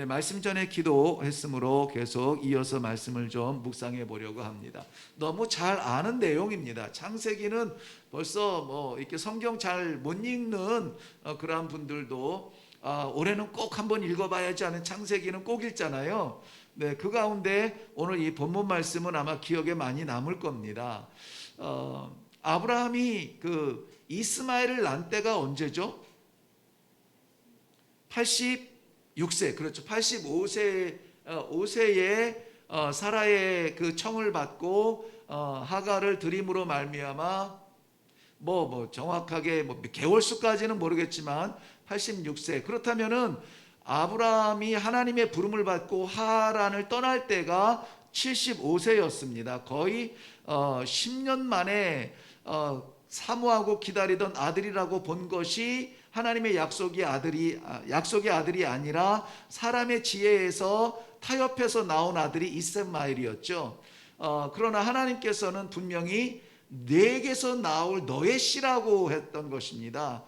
네, 말씀 전에 기도했으므로 계속 이어서 말씀을 좀 묵상해 보려고 합니다. 너무 잘 아는 내용입니다. 창세기는 벌써 뭐 이렇게 성경 잘 못 읽는 그러한 분들도 올해는 꼭 한번 읽어봐야지 하는 창세기는 꼭 읽잖아요. 네, 그 가운데 오늘 이 본문 말씀은 아마 기억에 많이 남을 겁니다. 아브라함이 그 이스마엘을 낳은 때가 언제죠? 86세, 그렇죠. 85세에 사라의 그 청을 받고 하가를 들임으로 말미암아 정확하게 개월 수까지는 모르겠지만 86세. 그렇다면은 아브라함이 하나님의 부름을 받고 하란을 떠날 때가 75세였습니다. 거의 10년 만에 사모하고 기다리던 아들이라고 본 것이 하나님의 약속의 아들이 아니라 사람의 지혜에서 타협해서 나온 아들이 이스마엘이었죠. 그러나 하나님께서는 분명히 내게서 나올 너의 씨라고 했던 것입니다.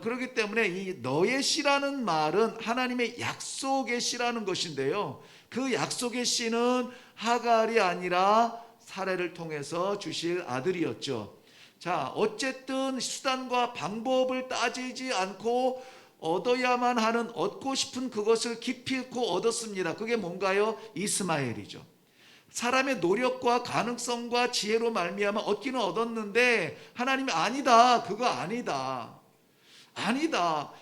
그렇기 때문에 이 너의 씨라는 말은 하나님의 약속의 씨라는 것인데요, 그 약속의 씨는 하갈이 아니라 사라를 통해서 주실 아들이었죠. 자, 어쨌든 수단과 방법을 따지지 않고 얻어야만 하는, 얻고 싶은 그것을 기필코 얻었습니다. 그게 뭔가요? 이스마엘이죠. 사람의 노력과 가능성과 지혜로 말미암아 얻기는 얻었는데 하나님이 아니다, 그거 아니다,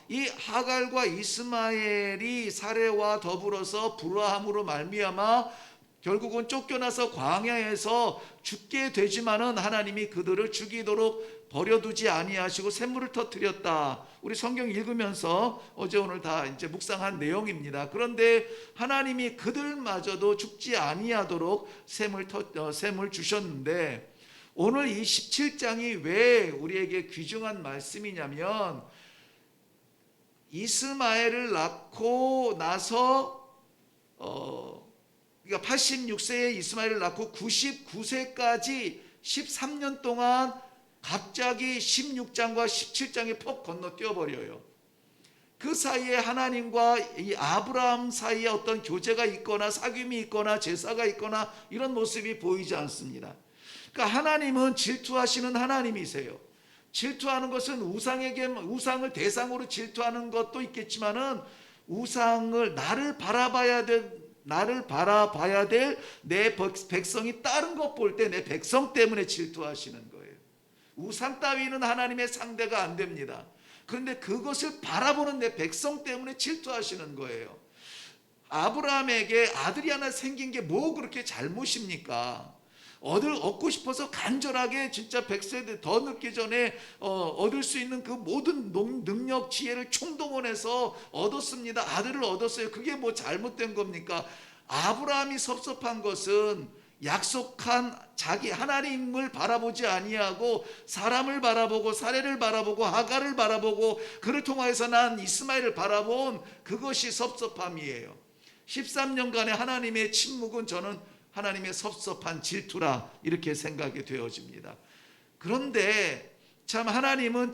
이 하갈과 이스마엘이 사레와 더불어서 불화함으로 말미암아 결국은 쫓겨나서 광야에서 죽게 되지만은 하나님이 그들을 죽이도록 버려두지 아니하시고 샘물을 터뜨렸다. 우리 성경 읽으면서 어제 오늘 다 이제 묵상한 내용입니다. 그런데 하나님이 그들마저도 죽지 아니하도록 샘을 주셨는데, 오늘 이 17장이 왜 우리에게 귀중한 말씀이냐면, 이스마엘을 낳고 나서 그러니까 86세에 이스마엘을 낳고 99세까지 13년 동안 갑자기 16장과 17장에 폭 건너뛰어 버려요. 그 사이에 하나님과 이 아브라함 사이에 어떤 교제가 있거나 사귐이 있거나 제사가 있거나 이런 모습이 보이지 않습니다. 그러니까 하나님은 질투하시는 하나님이세요. 질투하는 것은 우상을 대상으로 질투하는 것도 있겠지만은, 우상을 나를 바라봐야 될 내 백성이 다른 것 볼 때 내 백성 때문에 질투하시는 거예요. 우상 따위는 하나님의 상대가 안 됩니다. 그런데 그것을 바라보는 내 백성 때문에 질투하시는 거예요. 아브라함에게 아들이 하나 생긴 게 뭐 그렇게 잘못입니까? 얻고 싶어서 간절하게 진짜 100세 더 늦기 전에 얻을 수 있는 그 모든 능력 지혜를 총동원해서 얻었습니다. 아들을 얻었어요. 그게 뭐 잘못된 겁니까? 아브라함이 섭섭한 것은 약속한 자기 하나님을 바라보지 아니하고 사람을 바라보고 사례를 바라보고 하갈을 바라보고 그를 통하여서 난 이스마엘을 바라본 그것이 섭섭함이에요. 13년간의 하나님의 침묵은 저는 하나님의 섭섭한 질투라 이렇게 생각이 되어집니다. 그런데 참 하나님은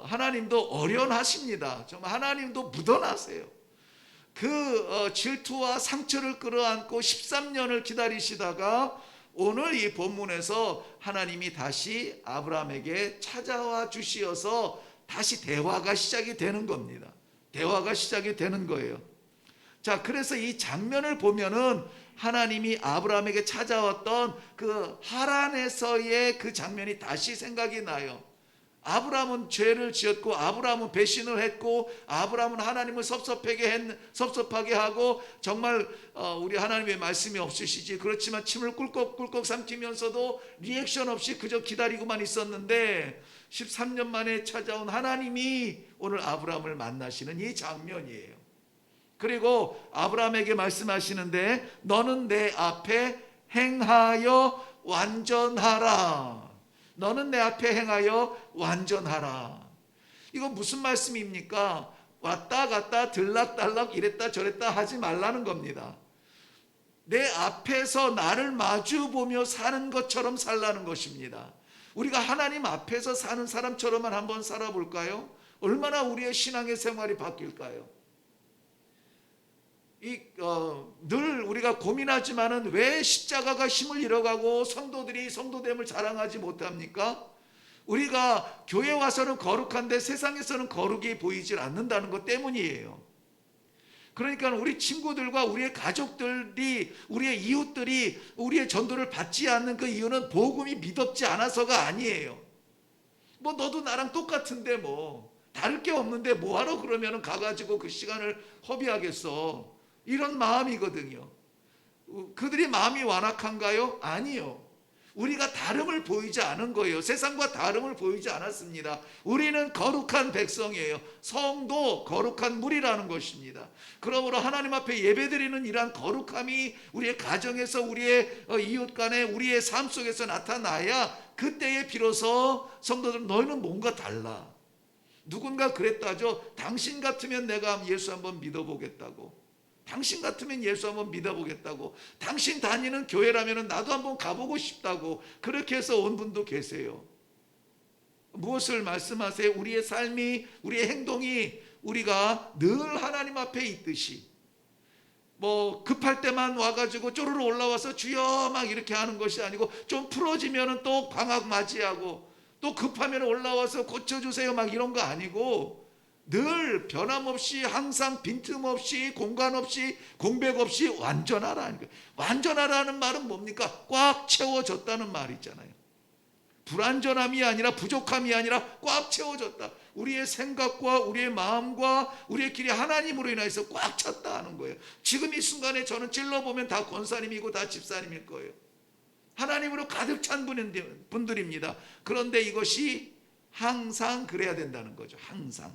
하나님도 어련하십니다. 정말 하나님도 묻어나세요. 그 질투와 상처를 끌어안고 13년을 기다리시다가 오늘 이 본문에서 하나님이 다시 아브라함에게 찾아와 주시어서 다시 대화가 시작이 되는 겁니다. 대화가 시작이 되는 거예요. 자, 그래서 이 장면을 보면은 하나님이 아브라함에게 찾아왔던 그 하란에서의 그 장면이 다시 생각이 나요. 아브라함은 죄를 지었고, 아브라함은 배신을 했고, 아브라함은 하나님을 섭섭하게 하고, 정말 우리 하나님의 말씀이 없으시지, 그렇지만 침을 꿀꺽꿀꺽 삼키면서도 리액션 없이 그저 기다리고만 있었는데 13년 만에 찾아온 하나님이 오늘 아브라함을 만나시는 이 장면이에요. 그리고 아브라함에게 말씀하시는데, 너는 내 앞에 행하여 완전하라. 너는 내 앞에 행하여 완전하라. 이거 무슨 말씀입니까? 왔다 갔다 들락달락 이랬다 저랬다 하지 말라는 겁니다. 내 앞에서 나를 마주 보며 사는 것처럼 살라는 것입니다. 우리가 하나님 앞에서 사는 사람처럼만 한번 살아볼까요? 얼마나 우리의 신앙의 생활이 바뀔까요? 늘 우리가 고민하지만은 왜 십자가가 힘을 잃어가고 성도들이 성도됨을 자랑하지 못합니까? 우리가 교회 와서는 거룩한데 세상에서는 거룩이 보이질 않는다는 것 때문이에요. 그러니까 우리 친구들과 우리의 가족들이, 우리의 이웃들이 우리의 전도를 받지 않는 그 이유는 복음이 미덥지 않아서가 아니에요. 뭐 너도 나랑 똑같은데 뭐 다를 게 없는데 뭐하러 그러면 가가지고 그 시간을 허비하겠어, 이런 마음이거든요. 그들이 마음이 완악한가요? 아니요. 우리가 다름을 보이지 않은 거예요. 세상과 다름을 보이지 않았습니다. 우리는 거룩한 백성이에요. 성도 거룩한 물이라는 것입니다. 그러므로 하나님 앞에 예배드리는 이러한 거룩함이 우리의 가정에서, 우리의 이웃 간에, 우리의 삶 속에서 나타나야 그때에 비로소 성도들은 너희는 뭔가 달라. 누군가 그랬다죠. 당신 같으면 내가 예수 한번 믿어보겠다고. 당신 같으면 예수 한번 믿어보겠다고. 당신 다니는 교회라면 나도 한번 가보고 싶다고. 그렇게 해서 온 분도 계세요. 무엇을 말씀하세요? 우리의 삶이, 우리의 행동이 우리가 늘 하나님 앞에 있듯이, 뭐 급할 때만 와가지고 쪼르르 올라와서 주여 막 이렇게 하는 것이 아니고, 좀 풀어지면 또 방학 맞이하고, 또 급하면 올라와서 고쳐주세요 막 이런 거 아니고, 늘 변함없이, 항상 빈틈없이, 공간 없이, 공백 없이 완전하라는 거예요. 완전하라는 말은 뭡니까? 꽉 채워졌다는 말이잖아요. 불완전함이 아니라, 부족함이 아니라 꽉 채워졌다. 우리의 생각과 우리의 마음과 우리의 길이 하나님으로 인해서 꽉 찼다 하는 거예요. 지금 이 순간에 저는 찔러보면 다 권사님이고 다 집사님일 거예요. 하나님으로 가득 찬 분들입니다. 그런데 이것이 항상 그래야 된다는 거죠. 항상.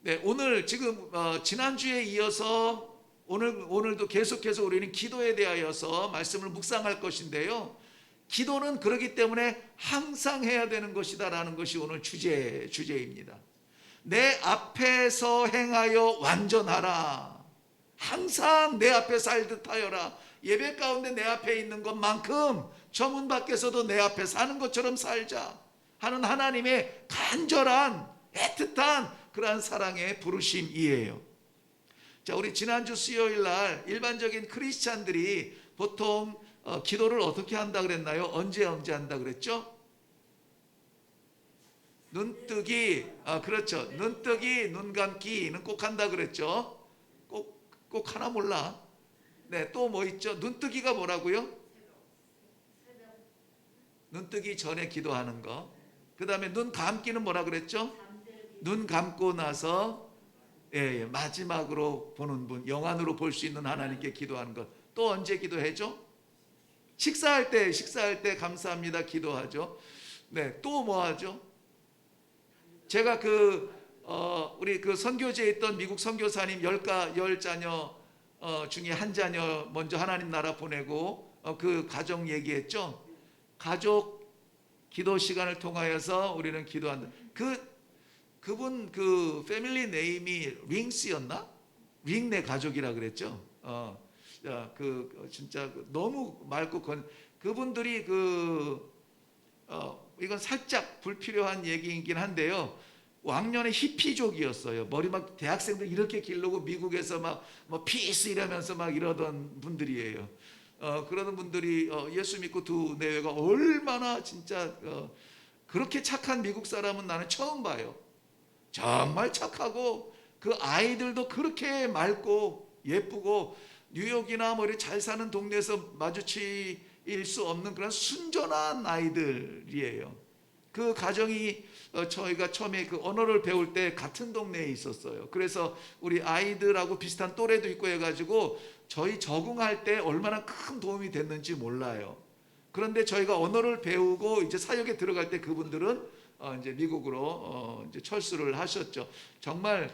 네, 오늘 지금 지난주에 이어서 오늘도 계속해서 우리는 기도에 대하여서 말씀을 묵상할 것인데요. 기도는 그렇기 때문에 항상 해야 되는 것이다라는 것이 오늘 주제입니다. 내 앞에서 행하여 완전하라. 항상 내 앞에 살듯 하여라. 예배 가운데 내 앞에 있는 것만큼 저 문 밖에서도 내 앞에 사는 것처럼 살자 하는 하나님의 간절한, 애틋한 그러한 사랑의 부르심이에요. 자, 우리 지난주 수요일 날 일반적인 크리스찬들이 보통 기도를 어떻게 한다 그랬나요? 언제 한다 그랬죠? 눈뜨기, 그렇죠. 눈뜨기, 눈 감기는 꼭 한다 그랬죠. 꼭 하나 몰라. 네, 또 뭐 있죠? 눈뜨기가 뭐라고요? 눈뜨기 전에 기도하는 거. 그 다음에 눈 감기는 뭐라 그랬죠? 눈 감고 나서 마지막으로 보는 분, 영안으로 볼 수 있는 하나님께 기도하는 것. 또 언제 기도해죠? 식사할 때 감사합니다 기도하죠. 네, 또 뭐 하죠? 제가 우리 선교지에 있던 미국 선교사님 10자녀 중에 한 자녀 먼저 하나님 나라 보내고 그 가정 얘기했죠. 가족 기도 시간을 통하여서 우리는 기도한다. 그분 패밀리 네임이 링스였나? 링네 가족이라 그랬죠. 진짜 너무 맑고 그분들이 이건 살짝 불필요한 얘기이긴 한데요. 왕년에 히피족이었어요. 머리 막 대학생들 이렇게 기르고 미국에서 막 피스 이러면서 막 이러던 분들이에요. 그러는 분들이 예수 믿고 두 내외가 얼마나 진짜 그렇게 착한 미국 사람은 나는 처음 봐요. 정말 착하고 그 아이들도 그렇게 맑고 예쁘고 뉴욕이나 뭐 이렇게 잘 사는 동네에서 마주칠 수 없는 그런 순전한 아이들이에요. 그 가정이 저희가 처음에 그 언어를 배울 때 같은 동네에 있었어요. 그래서 우리 아이들하고 비슷한 또래도 있고 해가지고 저희 적응할 때 얼마나 큰 도움이 됐는지 몰라요. 그런데 저희가 언어를 배우고 이제 사역에 들어갈 때 그분들은 이제 미국으로 이제 철수를 하셨죠. 정말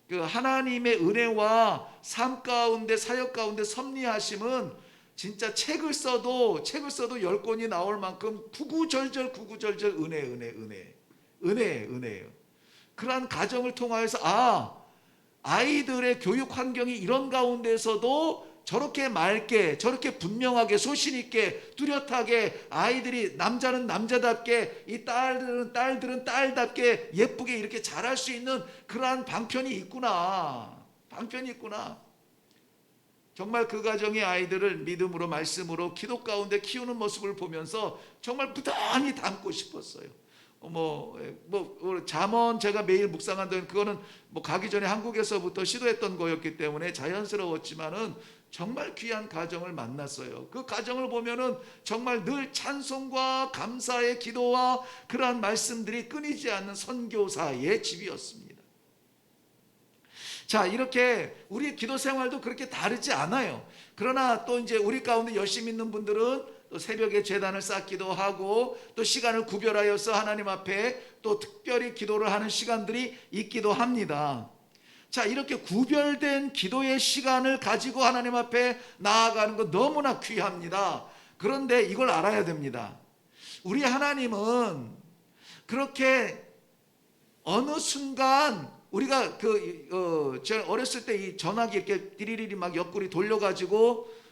그 하나님의 은혜와 삶 가운데, 사역 가운데 섭리하심은 진짜 책을 써도 10권이 나올 만큼 구구절절 은혜예요. 그러한 가정을 통하여서 아이들의 교육 환경이 이런 가운데서도 저렇게 맑게, 저렇게 분명하게, 소신 있게, 뚜렷하게 아이들이, 남자는 남자답게, 이 딸들은 딸답게 예쁘게 이렇게 자랄 수 있는 그러한 방편이 있구나. 방편이 있구나. 정말 그 가정의 아이들을 믿음으로, 말씀으로, 기도 가운데 키우는 모습을 보면서 정말 부단히 담고 싶었어요. 잠언 제가 매일 묵상한다는, 그거는 가기 전에 한국에서부터 시도했던 거였기 때문에 자연스러웠지만은 정말 귀한 가정을 만났어요. 그 가정을 보면은 정말 늘 찬송과 감사의 기도와 그러한 말씀들이 끊이지 않는 선교사의 집이었습니다. 자, 이렇게 우리 기도 생활도 그렇게 다르지 않아요. 그러나 또 이제 우리 가운데 열심히 있는 분들은 또 새벽에 제단을 쌓기도 하고, 또 시간을 구별하여서 하나님 앞에 또 특별히 기도를 하는 시간들이 있기도 합니다. 자, 이렇게 구별된 기도의 시간을 가지고 하나님 앞에 나아가는 것 너무나 귀합니다. 그런데 이걸 알아야 됩니다. 우리 하나님은 그렇게 어느 순간, 우리가 제가 어렸을 때 이 전화기 이렇게 띠리리리 막 옆구리 돌려가지고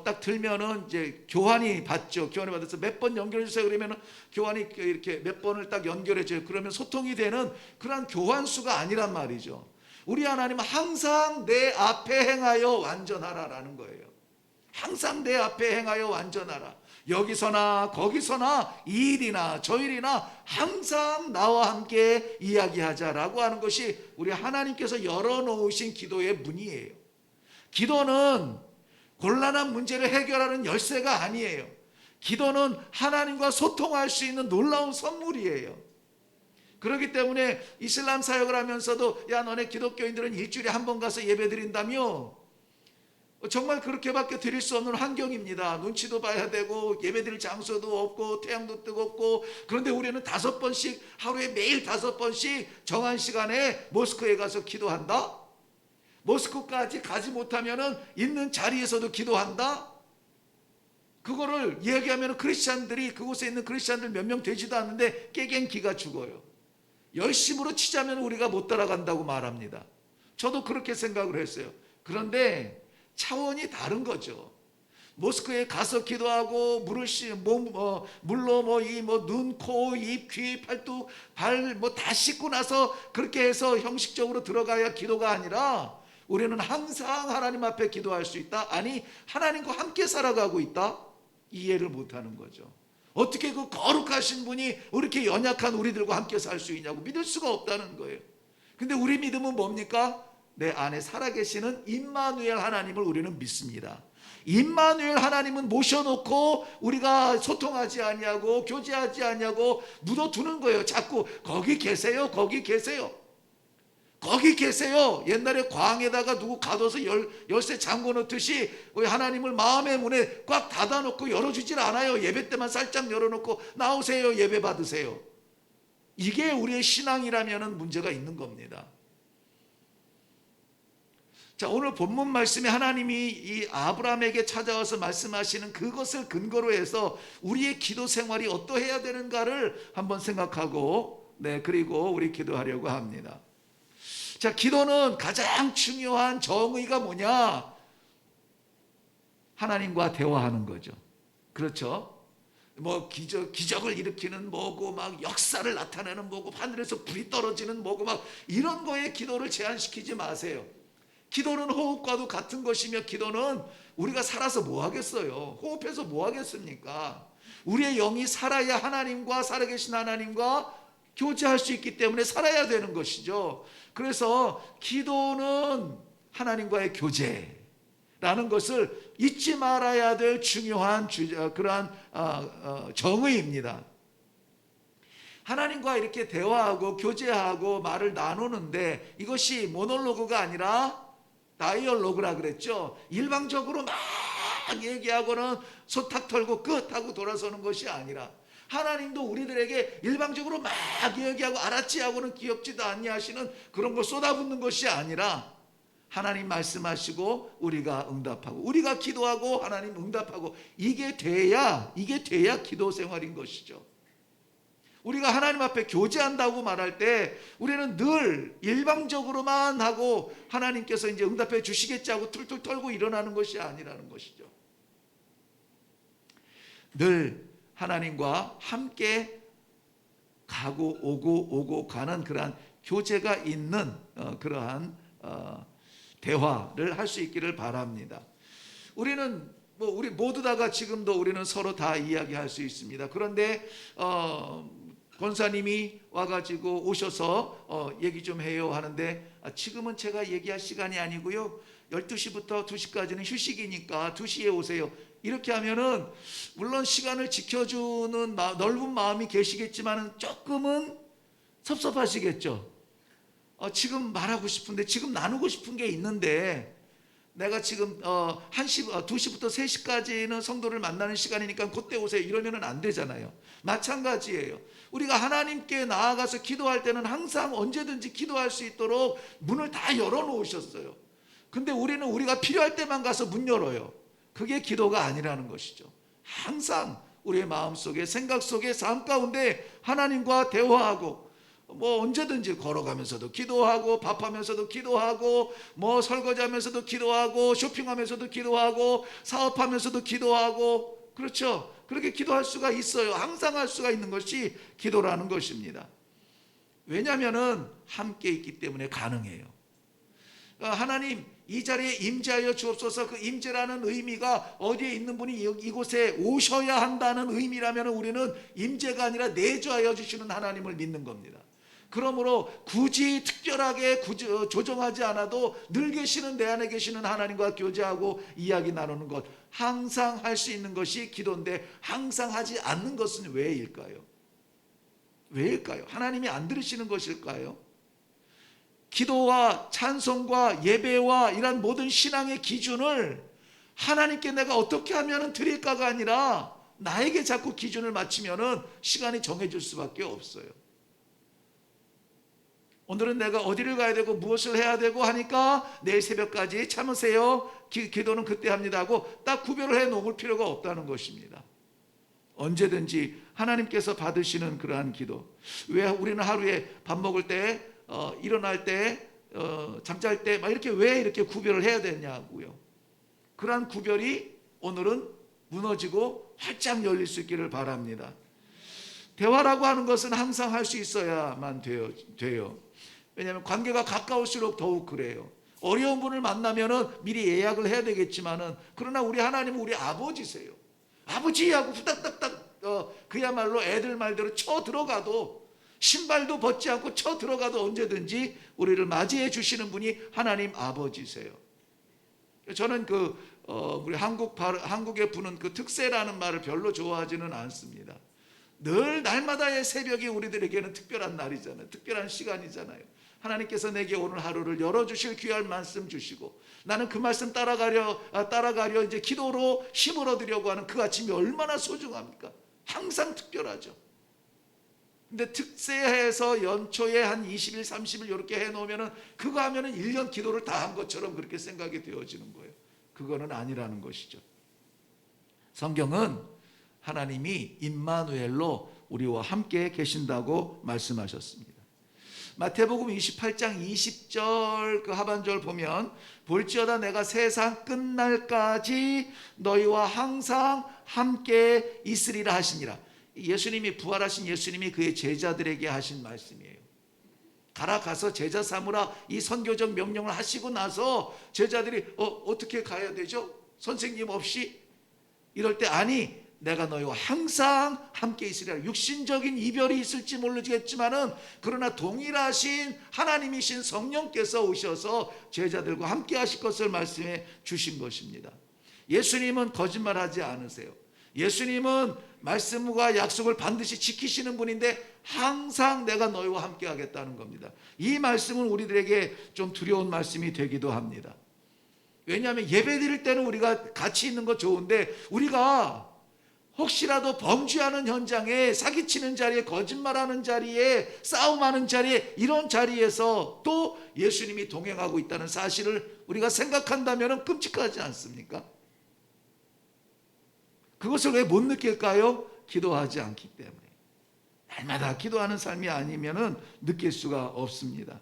딱 들면은 이제 교환이 받죠. 교환이 받아서 몇 번 연결해 주세요. 그러면은 교환이 이렇게 몇 번을 딱 연결해 줘요. 그러면 소통이 되는 그런 교환수가 아니란 말이죠. 우리 하나님은 항상 내 앞에 행하여 완전하라라는 거예요. 항상 내 앞에 행하여 완전하라. 여기서나 거기서나 이 일이나 저 일이나 항상 나와 함께 이야기하자라고 하는 것이 우리 하나님께서 열어놓으신 기도의 문이에요. 기도는 곤란한 문제를 해결하는 열쇠가 아니에요. 기도는 하나님과 소통할 수 있는 놀라운 선물이에요. 그렇기 때문에 이슬람 사역을 하면서도, 야, 너네 기독교인들은 일주일에 한 번 가서 예배 드린다며? 정말 그렇게밖에 드릴 수 없는 환경입니다. 눈치도 봐야 되고 예배 드릴 장소도 없고 태양도 뜨겁고. 그런데 우리는 5번씩, 하루에 매일 5번씩 정한 시간에 모스크에 가서 기도한다? 모스크까지 가지 못하면은 있는 자리에서도 기도한다? 그거를 이야기하면 크리스찬들이, 그곳에 있는 크리스찬들 몇 명 되지도 않는데 깨갱기가 죽어요. 열심으로 치자면 우리가 못 따라간다고 말합니다. 저도 그렇게 생각을 했어요. 그런데 차원이 다른 거죠. 모스크에 가서 기도하고 물로 눈, 코, 입, 귀, 팔뚝, 발 다 씻고 나서 그렇게 해서 형식적으로 들어가야 기도가 아니라, 우리는 항상 하나님 앞에 기도할 수 있다? 아니, 하나님과 함께 살아가고 있다? 이해를 못하는 거죠. 어떻게 그 거룩하신 분이 이렇게 연약한 우리들과 함께 살 수 있냐고 믿을 수가 없다는 거예요. 근데 우리 믿음은 뭡니까? 내 안에 살아계시는 임마누엘 하나님을 우리는 믿습니다. 임마누엘 하나님은 모셔놓고 우리가 소통하지 아니하고 교제하지 아니하고 묻어두는 거예요. 자꾸 거기 계세요, 거기 계세요, 거기 계세요. 옛날에 광에다가 누구 가둬서 열쇠 잠궈 놓듯이 하나님을 마음의 문에 꽉 닫아놓고 열어주질 않아요. 예배 때만 살짝 열어놓고 나오세요, 예배 받으세요. 이게 우리의 신앙이라면 문제가 있는 겁니다. 자, 오늘 본문 말씀에 하나님이 이 아브라함에게 찾아와서 말씀하시는 그것을 근거로 해서 우리의 기도 생활이 어떠해야 되는가를 한번 생각하고, 그리고 우리 기도하려고 합니다. 자, 기도는 가장 중요한 정의가 뭐냐? 하나님과 대화하는 거죠. 그렇죠? 기적을 일으키는 뭐고, 막 역사를 나타내는 뭐고, 하늘에서 불이 떨어지는 뭐고, 막 이런 거에 기도를 제한시키지 마세요. 기도는 호흡과도 같은 것이며, 기도는 우리가 살아서 뭐 하겠어요? 호흡해서 뭐 하겠습니까? 우리의 영이 살아야 하나님과, 살아계신 하나님과 교제할 수 있기 때문에 살아야 되는 것이죠. 그래서 기도는 하나님과의 교제라는 것을 잊지 말아야 될 중요한 그러한 정의입니다. 하나님과 이렇게 대화하고 교제하고 말을 나누는데, 이것이 모놀로그가 아니라 다이얼로그라 그랬죠. 일방적으로 막 얘기하고는 소탁 털고 끝 하고 돌아서는 것이 아니라, 하나님도 우리들에게 일방적으로 막 얘기하고 알았지 하고는 기억지도 않니 하시는 그런 걸 쏟아붓는 것이 아니라, 하나님 말씀하시고 우리가 응답하고, 우리가 기도하고 하나님 응답하고, 이게 돼야 기도 생활인 것이죠. 우리가 하나님 앞에 교제한다고 말할 때 우리는 늘 일방적으로만 하고 하나님께서 이제 응답해 주시겠지 하고 툴툴 털고 일어나는 것이 아니라는 것이죠. 늘 하나님과 함께 가고 오고 가는 그러한 교제가 있는 그러한 대화를 할 수 있기를 바랍니다. 우리는 우리 모두 다가 지금도 우리는 서로 다 이야기할 수 있습니다. 그런데 권사님이 와가지고 오셔서 얘기 좀 해요 하는데 지금은 제가 얘기할 시간이 아니고요. 12시부터 2시까지는 휴식이니까 2시에 오세요. 이렇게 하면은 물론 시간을 지켜주는 넓은 마음이 계시겠지만 조금은 섭섭하시겠죠. 지금 말하고 싶은데 지금 나누고 싶은 게 있는데 내가 지금 2시부터 3시까지는 성도를 만나는 시간이니까 그때 오세요 이러면 안 되잖아요. 마찬가지예요. 우리가 하나님께 나아가서 기도할 때는 항상 언제든지 기도할 수 있도록 문을 다 열어놓으셨어요. 근데 우리는 우리가 필요할 때만 가서 문 열어요. 그게 기도가 아니라는 것이죠. 항상 우리의 마음속에 생각 속에 삶 가운데 하나님과 대화하고 언제든지 걸어가면서도 기도하고 밥하면서도 기도하고 설거지하면서도 기도하고 쇼핑하면서도 기도하고 사업하면서도 기도하고 그렇죠. 그렇게 기도할 수가 있어요. 항상 할 수가 있는 것이 기도라는 것입니다. 왜냐하면 함께 있기 때문에 가능해요. 하나님 이 자리에 임재하여 주옵소서. 그 임재라는 의미가 어디에 있는 분이 이곳에 오셔야 한다는 의미라면 우리는 임재가 아니라 내주하여 주시는 하나님을 믿는 겁니다. 그러므로 굳이 특별하게 조정하지 않아도 늘 계시는 내 안에 계시는 하나님과 교제하고 이야기 나누는 것 항상 할 수 있는 것이 기도인데 항상 하지 않는 것은 왜일까요? 왜일까요? 하나님이 안 들으시는 것일까요? 기도와 찬송과 예배와 이런 모든 신앙의 기준을 하나님께 내가 어떻게 하면 드릴까가 아니라 나에게 자꾸 기준을 맞추면 시간이 정해질 수밖에 없어요. 오늘은 내가 어디를 가야 되고 무엇을 해야 되고 하니까 내일 새벽까지 참으세요. 기도는 그때 합니다 하고 딱 구별을 해 놓을 필요가 없다는 것입니다. 언제든지 하나님께서 받으시는 그러한 기도. 왜 우리는 하루에 밥 먹을 때 일어날 때 잠잘 때 이렇게 왜 이렇게 구별을 해야 되냐고요. 그러한 구별이 오늘은 무너지고 활짝 열릴 수 있기를 바랍니다. 대화라고 하는 것은 항상 할 수 있어야만 돼요. 왜냐하면 관계가 가까울수록 더욱 그래요. 어려운 분을 만나면 미리 예약을 해야 되겠지만은 그러나 우리 하나님은 우리 아버지세요. 아버지하고 후닥닥닥 그야말로 애들 말대로 쳐 들어가도 신발도 벗지 않고 쳐 들어가도 언제든지 우리를 맞이해 주시는 분이 하나님 아버지세요. 저는 우리 한국에 부는 그 특세라는 말을 별로 좋아하지는 않습니다. 늘 날마다의 새벽이 우리들에게는 특별한 날이잖아요. 특별한 시간이잖아요. 하나님께서 내게 오늘 하루를 열어주실 귀한 말씀 주시고 나는 그 말씀 따라가려 이제 기도로 힘을 얻으려고 하는 그 아침이 얼마나 소중합니까? 항상 특별하죠. 근데 특세해서 연초에 한 20일, 30일 이렇게 해놓으면 그거 하면은 1년 기도를 다 한 것처럼 그렇게 생각이 되어지는 거예요. 그거는 아니라는 것이죠. 성경은 하나님이 임마누엘로 우리와 함께 계신다고 말씀하셨습니다. 마태복음 28장 20절 그 하반절 보면 볼지어다 내가 세상 끝날까지 너희와 항상 함께 있으리라 하시니라. 예수님이 부활하신 예수님이 그의 제자들에게 하신 말씀이에요. 가서 제자 삼으라 이 선교적 명령을 하시고 나서 제자들이 어떻게 가야 되죠? 선생님 없이? 이럴 때 아니 내가 너희와 항상 함께 있으리라. 육신적인 이별이 있을지 모르겠지만은 그러나 동일하신 하나님이신 성령께서 오셔서 제자들과 함께 하실 것을 말씀해 주신 것입니다. 예수님은 거짓말하지 않으세요. 예수님은 말씀과 약속을 반드시 지키시는 분인데 항상 내가 너희와 함께 하겠다는 겁니다. 이 말씀은 우리들에게 좀 두려운 말씀이 되기도 합니다. 왜냐하면 예배 드릴 때는 우리가 같이 있는 거 좋은데 우리가 혹시라도 범죄하는 현장에 사기치는 자리에 거짓말하는 자리에 싸움하는 자리에 이런 자리에서 또 예수님이 동행하고 있다는 사실을 우리가 생각한다면 끔찍하지 않습니까? 그것을 왜 못 느낄까요? 기도하지 않기 때문에. 날마다 기도하는 삶이 아니면은 느낄 수가 없습니다.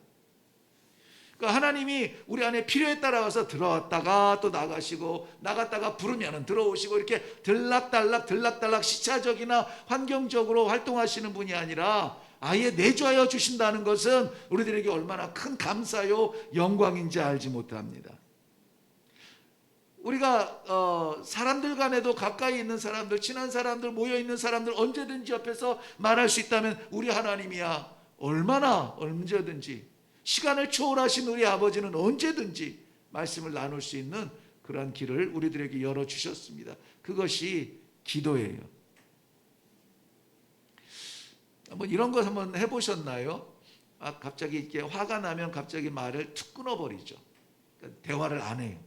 그러니까 하나님이 우리 안에 필요에 따라서 들어왔다가 또 나가시고, 나갔다가 부르면은 들어오시고, 이렇게 들락달락 시차적이나 환경적으로 활동하시는 분이 아니라 아예 내주하여 주신다는 것은 우리들에게 얼마나 큰 감사요 영광인지 알지 못합니다. 우리가 사람들 간에도, 가까이 있는 사람들, 친한 사람들, 모여있는 사람들 언제든지 옆에서 말할 수 있다면 우리 하나님이야 얼마나 언제든지, 시간을 초월하신 우리 아버지는 언제든지 말씀을 나눌 수 있는 그러한 길을 우리들에게 열어주셨습니다. 그것이 기도예요. 한번 이런 것 한번 해보셨나요? 갑자기 이렇게 화가 나면 갑자기 말을 툭 끊어버리죠. 그러니까 대화를 안 해요.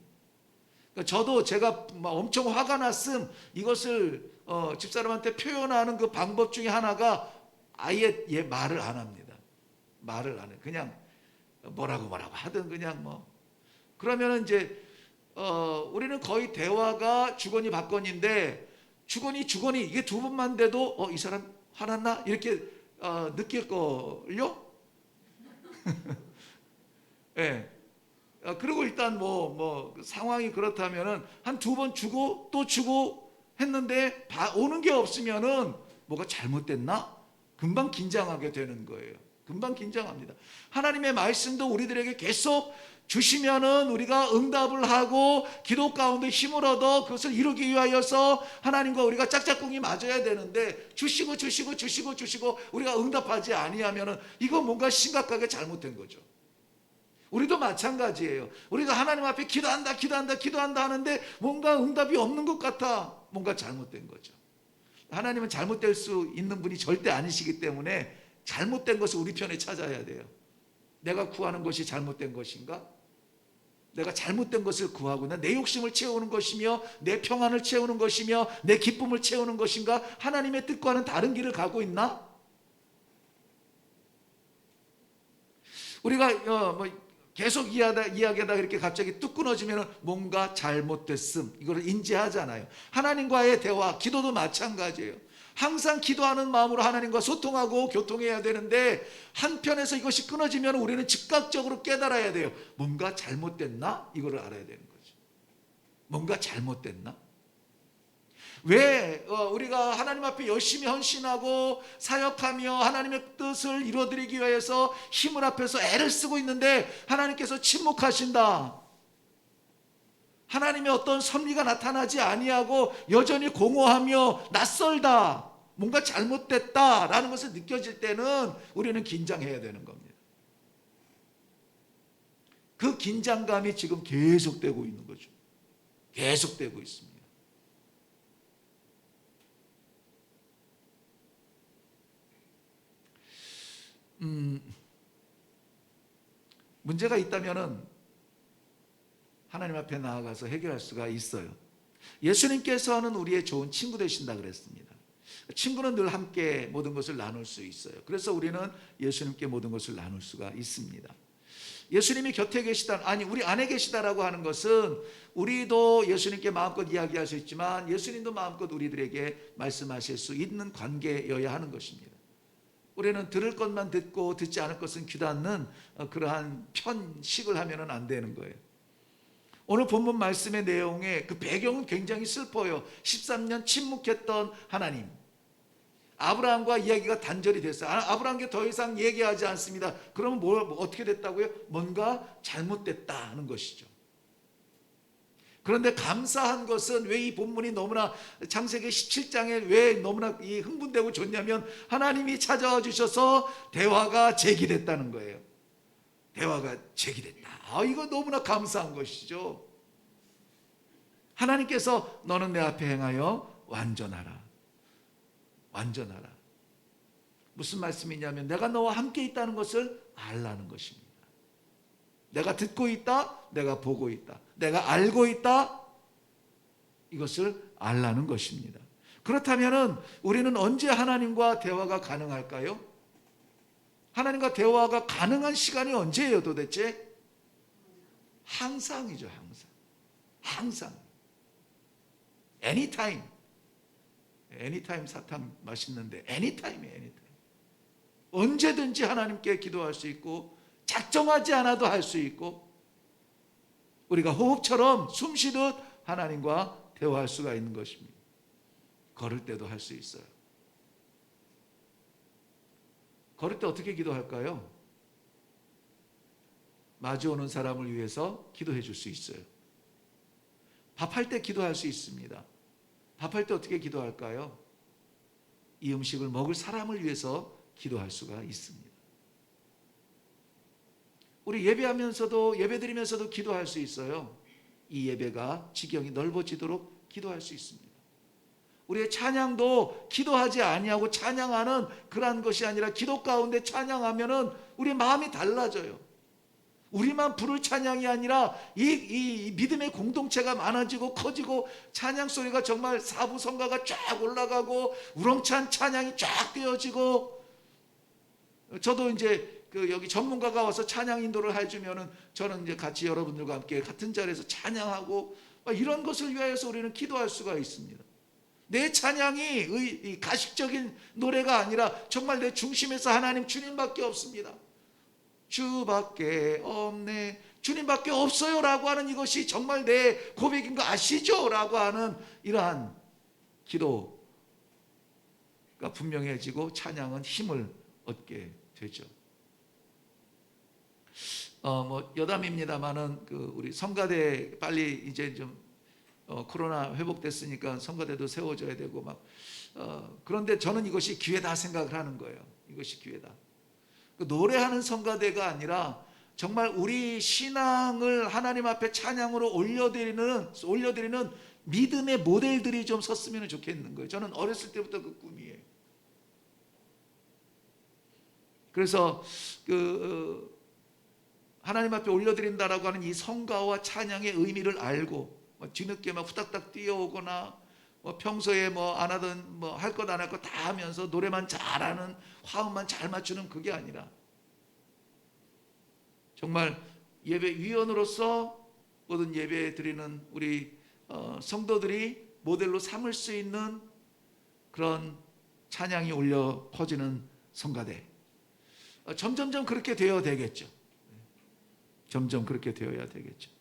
그러니까 저도 제가 엄청 화가 났음, 이것을 집사람한테 표현하는 그 방법 중에 하나가 아예 말을 안 합니다. 말을 안 해요. 그냥 뭐라고 하든 그냥 그러면은 이제 우리는 거의 대화가 주거니 받거니인데, 주거니 이게 두 번만 돼도 이 사람 화났나 이렇게 느낄 걸요. 예. 그리고 일단 상황이 그렇다면은 한 두 번 주고 또 주고 했는데 오는 게 없으면은 뭐가 잘못됐나? 금방 긴장하게 되는 거예요. 금방 긴장합니다. 하나님의 말씀도 우리들에게 계속 주시면은 우리가 응답을 하고 기도 가운데 힘을 얻어 그것을 이루기 위하여서 하나님과 우리가 짝짝꿍이 맞아야 되는데, 주시고 우리가 응답하지 아니하면은 이거 뭔가 심각하게 잘못된 거죠. 우리도 마찬가지예요. 우리가 하나님 앞에 기도한다 하는데 뭔가 응답이 없는 것 같아. 뭔가 잘못된 거죠. 하나님은 잘못될 수 있는 분이 절대 아니시기 때문에 잘못된 것을 우리 편에 찾아야 돼요. 내가 구하는 것이 잘못된 것인가? 내가 잘못된 것을 구하고 내 욕심을 채우는 것이며 내 평안을 채우는 것이며 내 기쁨을 채우는 것인가? 하나님의 뜻과는 다른 길을 가고 있나? 우리가 계속 이야기하다가 이렇게 갑자기 뚝 끊어지면 뭔가 잘못됐음, 이걸 인지하잖아요. 하나님과의 대화, 기도도 마찬가지예요. 항상 기도하는 마음으로 하나님과 소통하고 교통해야 되는데, 한편에서 이것이 끊어지면 우리는 즉각적으로 깨달아야 돼요. 뭔가 잘못됐나? 이거를 알아야 되는 거죠. 뭔가 잘못됐나? 왜 우리가 하나님 앞에 열심히 헌신하고 사역하며 하나님의 뜻을 이루어드리기 위해서 힘을 합해서 애를 쓰고 있는데 하나님께서 침묵하신다, 하나님의 어떤 섭리가 나타나지 아니하고 여전히 공허하며 낯설다, 뭔가 잘못됐다라는 것을 느껴질 때는 우리는 긴장해야 되는 겁니다. 그 긴장감이 지금 계속되고 있는 거죠. 계속되고 있습니다. 문제가 있다면은 하나님 앞에 나아가서 해결할 수가 있어요. 예수님께서는 우리의 좋은 친구 되신다 그랬습니다. 친구는 늘 함께 모든 것을 나눌 수 있어요. 그래서 우리는 예수님께 모든 것을 나눌 수가 있습니다. 예수님이 곁에 계시다, 아니 우리 안에 계시다라고 하는 것은 우리도 예수님께 마음껏 이야기할 수 있지만 예수님도 마음껏 우리들에게 말씀하실 수 있는 관계여야 하는 것입니다. 우리는 들을 것만 듣고 듣지 않을 것은 귀닫는 그러한 편식을 하면은 안 되는 거예요. 오늘 본문 말씀의 내용의 그 배경은 굉장히 슬퍼요. 13년 침묵했던 하나님, 아브라함과 이야기가 단절이 됐어요. 아브라함께 더 이상 얘기하지 않습니다. 그러면 어떻게 됐다고요? 뭔가 잘못됐다 하는 것이죠. 그런데 감사한 것은 왜 이 본문이 너무나, 창세기 17장에 왜 너무나 흥분되고 좋냐면 하나님이 찾아와 주셔서 대화가 제기됐다는 거예요. 대화가 제기됐다. 이거 너무나 감사한 것이죠. 하나님께서 너는 내 앞에 행하여 완전하라. 완전하라. 무슨 말씀이냐면 내가 너와 함께 있다는 것을 알라는 것입니다. 내가 듣고 있다, 내가 보고 있다, 내가 알고 있다, 이것을 알라는 것입니다. 그렇다면 우리는 언제 하나님과 대화가 가능할까요? 하나님과 대화가 가능한 시간이 언제예요 도대체? 항상이죠. 항상. anytime 사탕 맛있는데 anytime이에요. anytime. 언제든지 하나님께 기도할 수 있고 작정하지 않아도 할 수 있고 우리가 호흡처럼 숨 쉬듯 하나님과 대화할 수가 있는 것입니다. 걸을 때도 할 수 있어요. 걸을 때 어떻게 기도할까요? 마주오는 사람을 위해서 기도해 줄 수 있어요. 밥할 때 기도할 수 있습니다. 밥할 때 어떻게 기도할까요? 이 음식을 먹을 사람을 위해서 기도할 수가 있습니다. 우리 예배하면서도 예배드리면서도 기도할 수 있어요. 이 예배가 지경이 넓어지도록 기도할 수 있습니다. 우리의 찬양도 기도하지 아니하고 찬양하는 그러한 것이 아니라 기도 가운데 찬양하면은 우리 마음이 달라져요. 우리만 부를 찬양이 아니라 이 믿음의 공동체가 많아지고 커지고 찬양 소리가 정말 사부 성가가 쫙 올라가고 우렁찬 찬양이 쫙 되어지고 저도 이제 여기 전문가가 와서 찬양 인도를 해주면은 저는 이제 같이 여러분들과 함께 같은 자리에서 찬양하고 이런 것을 위하여서 우리는 기도할 수가 있습니다. 내 찬양이 가식적인 노래가 아니라 정말 내 중심에서 하나님 주님밖에 없습니다. 주밖에 없네, 주님밖에 없어요 라고 하는 이것이 정말 내 고백인 거 아시죠? 라고 하는 이러한 기도가 분명해지고 찬양은 힘을 얻게 되죠. 여담입니다만은 우리 성가대 빨리 이제 좀 코로나 회복됐으니까 성가대도 세워져야 되고 그런데 저는 이것이 기회다 생각을 하는 거예요. 이것이 기회다. 노래하는 성가대가 아니라 정말 우리 신앙을 하나님 앞에 찬양으로 올려드리는 믿음의 모델들이 좀 섰으면 좋겠는 거예요. 저는 어렸을 때부터 그 꿈이에요. 그래서 하나님 앞에 올려드린다라고 하는 이 성가와 찬양의 의미를 알고 뒤늦게 후딱딱 뛰어오거나 평소에 안 하던 할 것 안 할 것 다 하면서 노래만 잘하는 화음만 잘 맞추는 그게 아니라 정말 예배위원으로서 모든 예배 드리는 우리 성도들이 모델로 삼을 수 있는 그런 찬양이 올려 퍼지는 성가대, 점점점 그렇게 되어야 되겠죠. 점점 그렇게 되어야 되겠죠.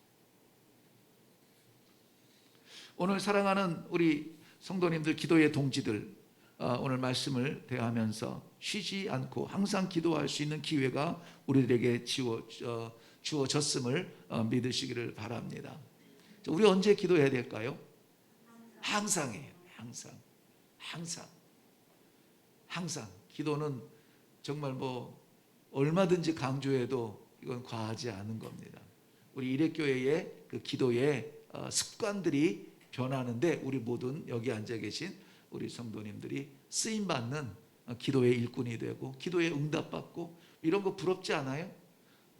오늘 사랑하는 우리 성도님들, 기도의 동지들, 오늘 말씀을 대하면서 쉬지 않고 항상 기도할 수 있는 기회가 우리들에게 주어졌음을 믿으시기를 바랍니다. 우리 언제 기도해야 될까요? 항상이에요. 항상. 기도는 정말 얼마든지 강조해도 이건 과하지 않은 겁니다. 우리 일회교회의 그 기도의 습관들이 변하는데 우리 모든 여기 앉아 계신 우리 성도님들이 쓰임받는 기도의 일꾼이 되고 기도에 응답받고 이런 거 부럽지 않아요?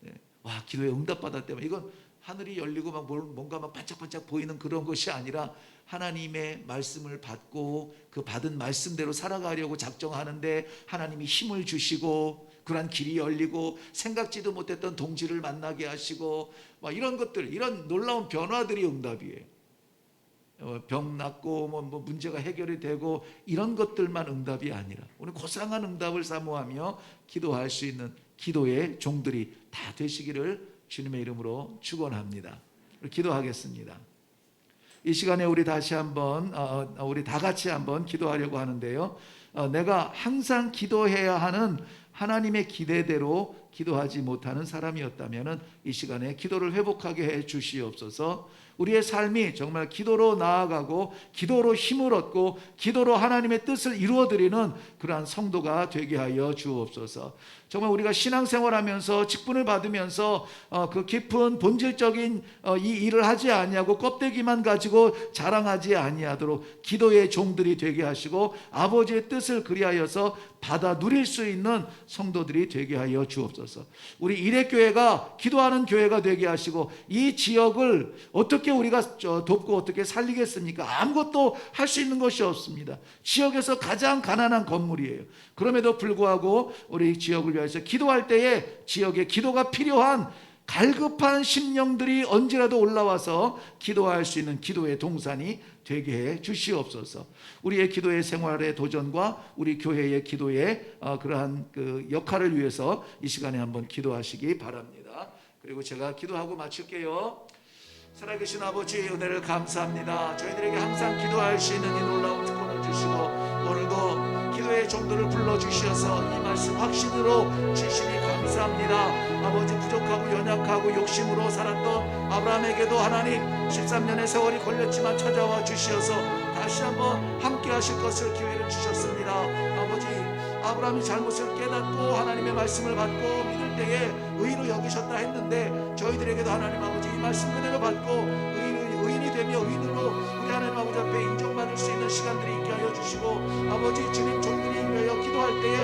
네. 와, 기도에 응답받았다면 이건 하늘이 열리고 뭔가 반짝반짝 보이는 그런 것이 아니라 하나님의 말씀을 받고 그 받은 말씀대로 살아가려고 작정하는데 하나님이 힘을 주시고 그러한 길이 열리고 생각지도 못했던 동지를 만나게 하시고 이런 것들, 이런 놀라운 변화들이 응답이에요. 병 낫고 문제가 해결이 되고 이런 것들만 응답이 아니라 우리 고상한 응답을 사모하며 기도할 수 있는 기도의 종들이 다 되시기를 주님의 이름으로 축원합니다. 기도하겠습니다. 이 시간에 우리 다시 한번 우리 다 같이 한번 기도하려고 하는데요. 내가 항상 기도해야 하는 하나님의 기대대로 기도하지 못하는 사람이었다면 이 시간에 기도를 회복하게 해 주시옵소서. 우리의 삶이 정말 기도로 나아가고 기도로 힘을 얻고 기도로 하나님의 뜻을 이루어드리는 그러한 성도가 되게 하여 주옵소서. 정말 우리가 신앙생활하면서 직분을 받으면서 그 깊은 본질적인 이 일을 하지 아니하고 껍데기만 가지고 자랑하지 아니하도록 기도의 종들이 되게 하시고 아버지의 뜻을 그리하여서 받아 누릴 수 있는 성도들이 되게 하여 주옵소서. 우리 일회교회가 기도하는 교회가 되게 하시고 이 지역을 어떻게 우리가 돕고 어떻게 살리겠습니까? 아무것도 할 수 있는 것이 없습니다. 지역에서 가장 가난한 건물이에요. 그럼에도 불구하고 우리 지역을 위해서 기도할 때에 지역에 기도가 필요한 갈급한 심령들이 언제라도 올라와서 기도할 수 있는 기도의 동산이 되게 해 주시옵소서. 우리의 기도의 생활의 도전과 우리 교회의 기도의 그러한 그 역할을 위해서 이 시간에 한번 기도하시기 바랍니다. 그리고 제가 기도하고 마칠게요. 살아계신 아버지, 은혜를 감사합니다. 저희들에게 항상 기도할 수 있는 이 놀라운 특권을 주시고 오늘도 기도의 종들을 불러주셔서 이 말씀 확신으로 주시니 감사합니다. 아버지, 부족하고 연약하고 욕심으로 살았던 아브라함에게도 하나님 13년의 세월이 걸렸지만 찾아와 주시어서 다시 한번 함께 하실 것을 기회를 주셨습니다. 아버지, 아브라함이 잘못을 깨닫고 하나님의 말씀을 받고 믿을 때에 의인으로 여기셨다 했는데 저희들에게도 하나님 아버지 이 말씀 그대로 받고 의인이 되며 의인으로 우리 하나님 아버지 앞에 인정받을 수 있는 시간들이 있게 하여 주시고 아버지, 주님 종들이 위하여 기도할 때에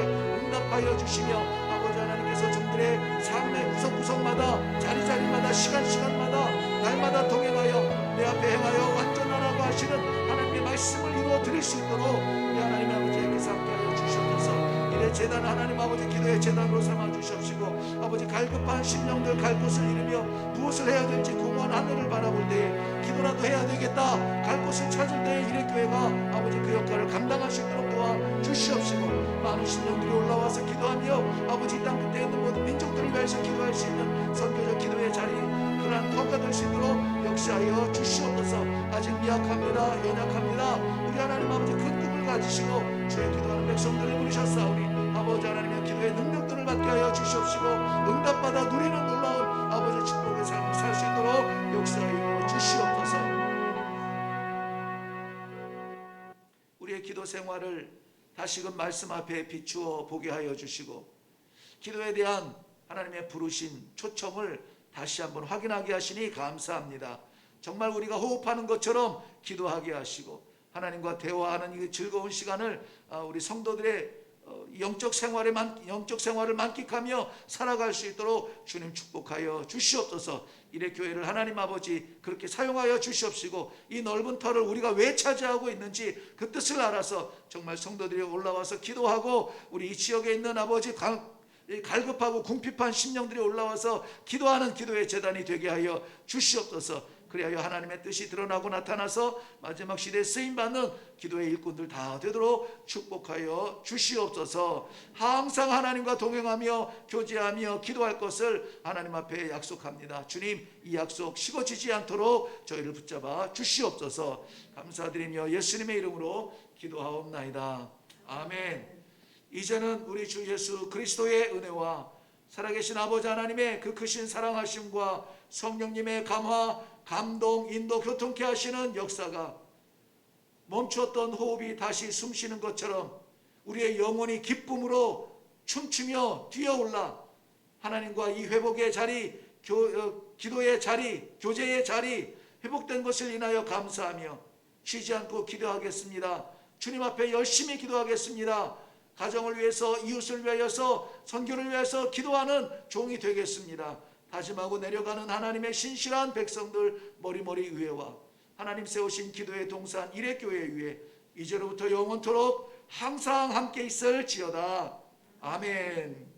응답하여 주시며 아버지 하나님께서 종들의 삶의 구석구석마다 자리자리마다 시간마다 날마다 동행하여 내 앞에 행하여 완전하라고 하시는 하나님의 말씀을 이루어 드릴 수 있도록 우리 하나님 아버지에게서 함께하여 주시옵소서. 이래 재단 하나님 아버지 기도의 재단으로 삼아 주시옵시고 아버지, 갈급한 심령들 갈 곳을 잃으며 무엇을 해야 될지 공허한 하늘을 바라볼 때에 기도라도 해야 되겠다 갈 곳을 찾을 때에 이래교회가 아버지 그 역할을 감당할 수 있도록 도와 주시옵시고 많은 심령들이 올라와서 기도하며 아버지 이 땅 끝에 있는 모든 민족들을 위해서 기도할 수 있는 선교적 기도의 자리, 그러한 터가 될 수 있도록 역사하여 주시옵소서. 아직 미약합니다, 연약합니다. 우리 하나님 아버지 큰 꿈을 가지시고 주의 기도하는 백성들을 부르셨사오니 아버지 하나님의 기도의 능력들을 받게 하여 주시옵시고 응답받아 누리는 놀라운 아버지 축복의 삶을 살 수 있도록 역사하여 주시옵소서. 우리의 기도 생활을 다시금 말씀 앞에 비추어 보게 하여 주시고 기도에 대한 하나님의 부르신 초청을 다시 한번 확인하게 하시니 감사합니다. 정말 우리가 호흡하는 것처럼 기도하게 하시고 하나님과 대화하는 이 즐거운 시간을 우리 성도들의 영적 생활을 만끽하며 살아갈 수 있도록 주님 축복하여 주시옵소서. 이래 교회를 하나님 아버지 그렇게 사용하여 주시옵시고 이 넓은 터를 우리가 왜 차지하고 있는지 그 뜻을 알아서 정말 성도들이 올라와서 기도하고 우리 이 지역에 있는 아버지 갈급하고 궁핍한 심령들이 올라와서 기도하는 기도의 재단이 되게 하여 주시옵소서. 그리하여 하나님의 뜻이 드러나고 나타나서 마지막 시대에 쓰임받는 기도의 일꾼들 다 되도록 축복하여 주시옵소서. 항상 하나님과 동행하며 교제하며 기도할 것을 하나님 앞에 약속합니다. 주님, 이 약속 식어지지 않도록 저희를 붙잡아 주시옵소서. 감사드리며 예수님의 이름으로 기도하옵나이다. 아멘. 이제는 우리 주 예수 그리스도의 은혜와 살아계신 아버지 하나님의 그 크신 사랑하심과 성령님의 감화, 감동, 인도, 교통케 하시는 역사가 멈추었던 호흡이 다시 숨쉬는 것처럼 우리의 영혼이 기쁨으로 춤추며 뛰어올라 하나님과 이 회복의 자리, 기도의 자리, 교제의 자리 회복된 것을 인하여 감사하며 쉬지 않고 기도하겠습니다. 주님 앞에 열심히 기도하겠습니다. 가정을 위해서, 이웃을 위하여서, 선교를 위해서 기도하는 종이 되겠습니다. 다짐하고 내려가는 하나님의 신실한 백성들 머리머리 위에와 하나님 세우신 기도의 동산 이레교회 위에 이제로부터 영원토록 항상 함께 있을지어다. 아멘.